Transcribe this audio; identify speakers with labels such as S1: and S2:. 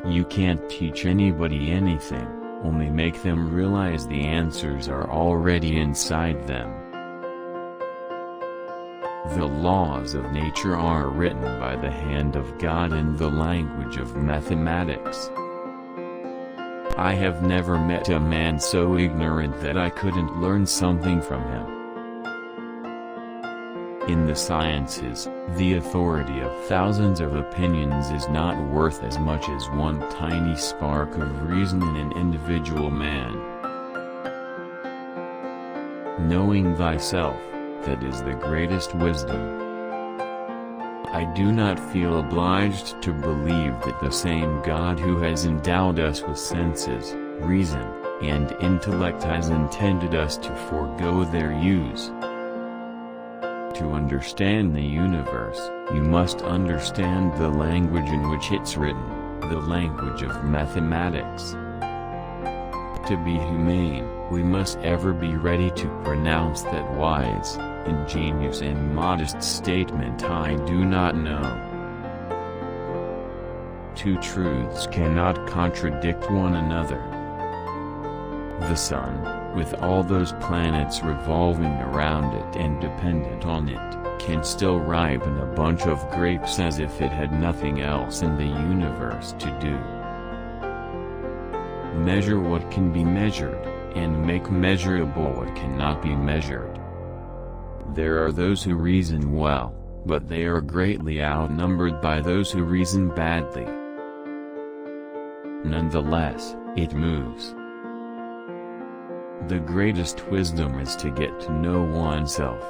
S1: You can't teach anybody anything, only make them realize the answers are already inside them. The laws of nature are written by the hand of God in the language of mathematics. I have never met a man so ignorant that I couldn't learn something from him. In the sciences, the authority of thousands of opinions is not worth as much as one tiny spark of reason in an individual man. Knowing thyself, that is the greatest wisdom. I do not feel obliged to believe that the same God who has endowed us with senses, reason, and intellect has intended us to forego their use. To understand the universe, you must understand the language in which it's written, the language of mathematics. To be humane, we must ever be ready to pronounce that wise, ingenious and modest statement, "I do not know." Two truths cannot contradict one another. The sun, with all those planets revolving around it and dependent on it, can still ripen a bunch of grapes as if it had nothing else in the universe to do. Measure what can be measured, and make measurable what cannot be measured. There are those who reason well, but they are greatly outnumbered by those who reason badly. Nonetheless, it moves. The greatest wisdom is to get to know oneself.